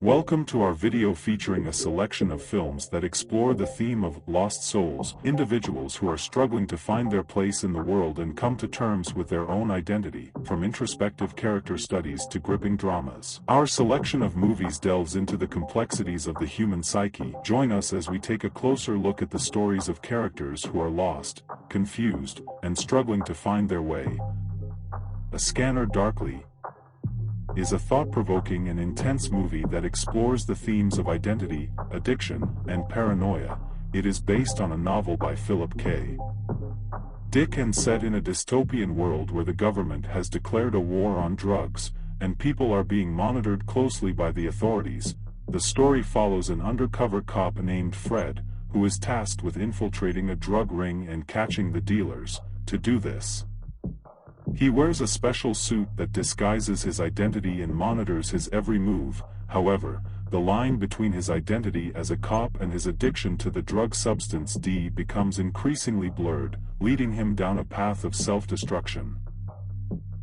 Welcome to our video featuring a selection of films that explore the theme of lost souls, individuals who are struggling to find their place in the world and come to terms with their own identity, from introspective character studies to gripping dramas. Our selection of movies delves into the complexities of the human psyche. Join us as we take a closer look at the stories of characters who are lost, confused, and struggling to find their way. A Scanner Darkly is a thought-provoking and intense movie that explores the themes of identity, addiction, and paranoia. It is based on a novel by Philip K. Dick and set in a dystopian world where the government has declared a war on drugs, and people are being monitored closely by the authorities. The story follows an undercover cop named Fred, who is tasked with infiltrating a drug ring and catching the dealers. To do this, he wears a special suit that disguises his identity and monitors his every move. However, the line between his identity as a cop and his addiction to the drug substance D becomes increasingly blurred, leading him down a path of self-destruction.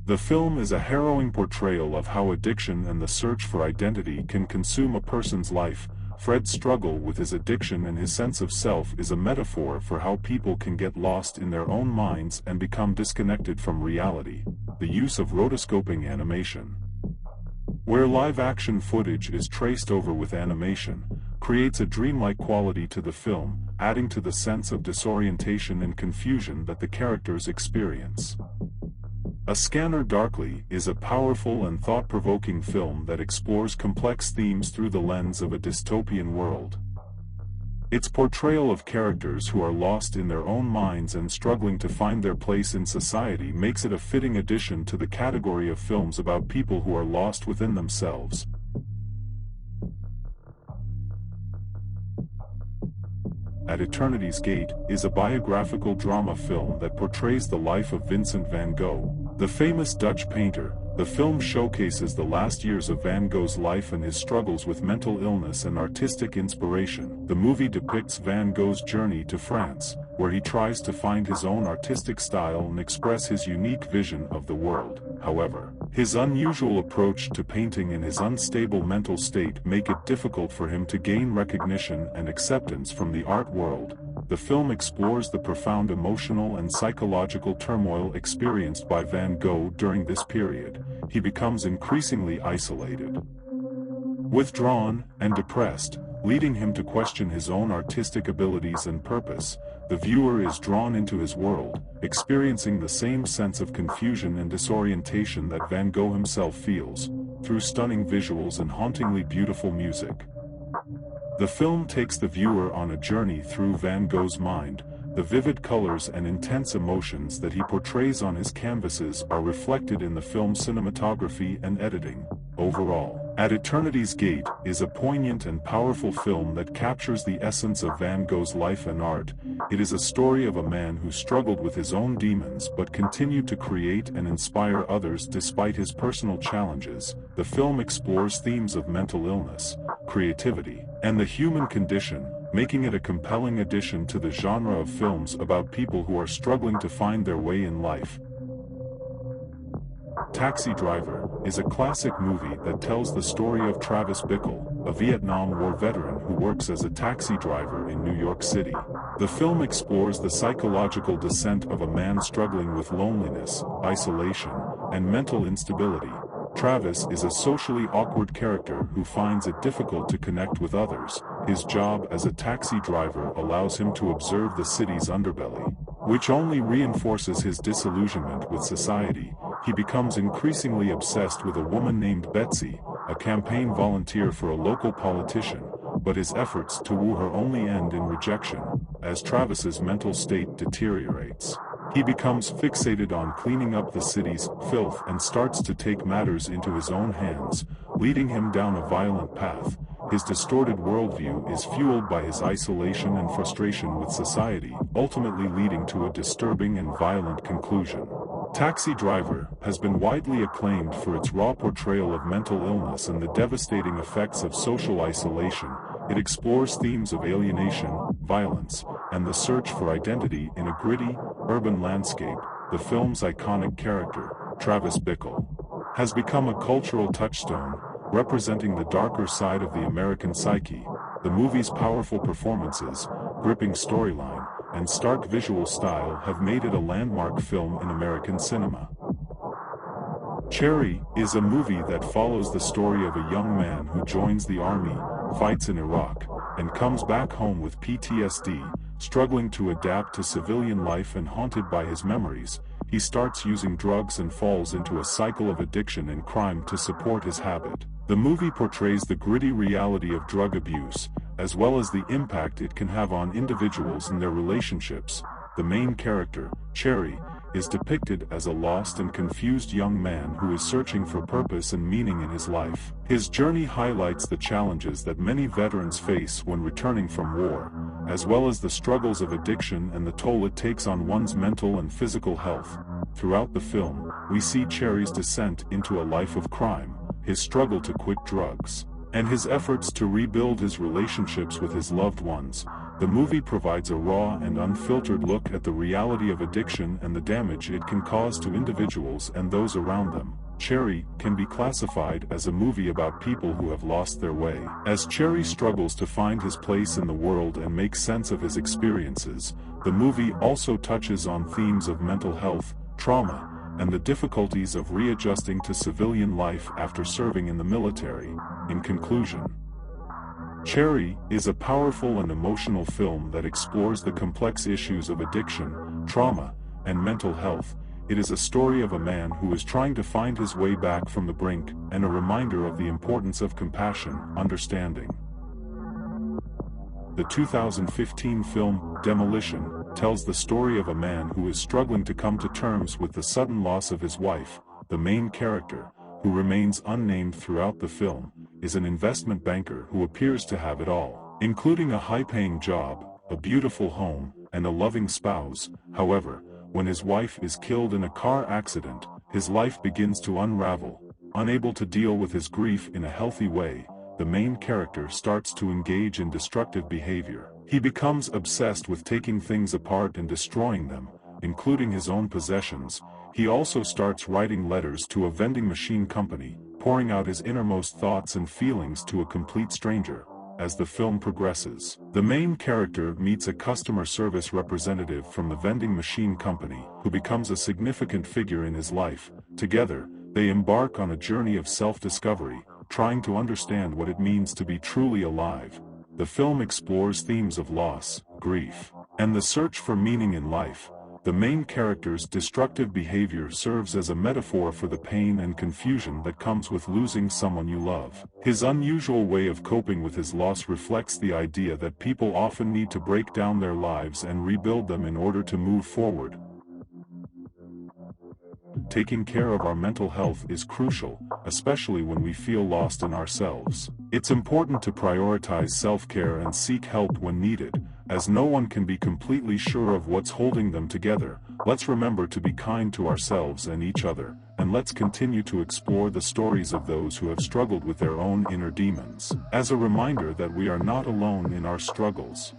The film is a harrowing portrayal of how addiction and the search for identity can consume a person's life. Fred's struggle with his addiction and his sense of self is a metaphor for how people can get lost in their own minds and become disconnected from reality. The use of rotoscoping animation, where live-action footage is traced over with animation, creates a dreamlike quality to the film, adding to the sense of disorientation and confusion that the characters experience. A Scanner Darkly is a powerful and thought-provoking film that explores complex themes through the lens of a dystopian world. Its portrayal of characters who are lost in their own minds and struggling to find their place in society makes it a fitting addition to the category of films about people who are lost within themselves. At Eternity's Gate is a biographical drama film that portrays the life of Vincent van Gogh, the famous Dutch painter. The film showcases the last years of Van Gogh's life and his struggles with mental illness and artistic inspiration. The movie depicts Van Gogh's journey to France, where he tries to find his own artistic style and express his unique vision of the world. However, his unusual approach to painting and his unstable mental state make it difficult for him to gain recognition and acceptance from the art world. The film explores the profound emotional and psychological turmoil experienced by Van Gogh during this period. He becomes increasingly isolated, withdrawn, and depressed, leading him to question his own artistic abilities and purpose. The viewer is drawn into his world, experiencing the same sense of confusion and disorientation that Van Gogh himself feels, through stunning visuals and hauntingly beautiful music. The film takes the viewer on a journey through Van Gogh's mind. The vivid colors and intense emotions that he portrays on his canvases are reflected in the film's cinematography and editing. Overall, At Eternity's Gate is a poignant and powerful film that captures the essence of Van Gogh's life and art. It is a story of a man who struggled with his own demons but continued to create and inspire others despite his personal challenges. The film explores themes of mental illness, creativity, and the human condition, making it a compelling addition to the genre of films about people who are struggling to find their way in life. Taxi Driver is a classic movie that tells the story of Travis Bickle, a Vietnam War veteran who works as a taxi driver in New York City. The film explores the psychological descent of a man struggling with loneliness, isolation, and mental instability. Travis is a socially awkward character who finds it difficult to connect with others. His job as a taxi driver allows him to observe the city's underbelly, which only reinforces his disillusionment with society. He becomes increasingly obsessed with a woman named Betsy, a campaign volunteer for a local politician, but his efforts to woo her only end in rejection. As Travis's mental state deteriorates, he becomes fixated on cleaning up the city's filth and starts to take matters into his own hands, leading him down a violent path. His distorted worldview is fueled by his isolation and frustration with society, ultimately leading to a disturbing and violent conclusion. Taxi Driver has been widely acclaimed for its raw portrayal of mental illness and the devastating effects of social isolation. It explores themes of alienation, violence, and the search for identity in a gritty, urban landscape. The film's iconic character, Travis Bickle, has become a cultural touchstone, representing the darker side of the American psyche. The movie's powerful performances, gripping storyline, and stark visual style have made it a landmark film in American cinema. Cherry is a movie that follows the story of a young man who joins the army, fights in Iraq, and comes back home with PTSD, struggling to adapt to civilian life and haunted by his memories. He starts using drugs and falls into a cycle of addiction and crime to support his habit. The movie portrays the gritty reality of drug abuse, as well as the impact it can have on individuals and their relationships. The main character, Cherry, is depicted as a lost and confused young man who is searching for purpose and meaning in his life. His journey highlights the challenges that many veterans face when returning from war, as well as the struggles of addiction and the toll it takes on one's mental and physical health. Throughout the film, we see Cherry's descent into a life of crime, his struggle to quit drugs, and his efforts to rebuild his relationships with his loved ones. The movie provides a raw and unfiltered look at the reality of addiction and the damage it can cause to individuals and those around them. Cherry can be classified as a movie about people who have lost their way. As Cherry struggles to find his place in the world and make sense of his experiences, the movie also touches on themes of mental health, trauma, and the difficulties of readjusting to civilian life after serving in the military. In conclusion, Cherry is a powerful and emotional film that explores the complex issues of addiction, trauma, and mental health. It is a story of a man who is trying to find his way back from the brink, and a reminder of the importance of compassion, understanding. The 2015 film, Demolition, tells the story of a man who is struggling to come to terms with the sudden loss of his wife. The main character, who remains unnamed throughout the film, is an investment banker who appears to have it all, including a high-paying job, a beautiful home, and a loving spouse. However, when his wife is killed in a car accident, his life begins to unravel. Unable to deal with his grief in a healthy way, the main character starts to engage in destructive behavior. He becomes obsessed with taking things apart and destroying them, including his own possessions. He also starts writing letters to a vending machine company, pouring out his innermost thoughts and feelings to a complete stranger. As the film progresses, the main character meets a customer service representative from the vending machine company, who becomes a significant figure in his life. Together, they embark on a journey of self-discovery, trying to understand what it means to be truly alive. The film explores themes of loss, grief, and the search for meaning in life. The main character's destructive behavior serves as a metaphor for the pain and confusion that comes with losing someone you love. His unusual way of coping with his loss reflects the idea that people often need to break down their lives and rebuild them in order to move forward. Taking care of our mental health is crucial, especially when we feel lost in ourselves. It's important to prioritize self-care and seek help when needed, as no one can be completely sure of what's holding them together. Let's remember to be kind to ourselves and each other, and let's continue to explore the stories of those who have struggled with their own inner demons, as a reminder that we are not alone in our struggles.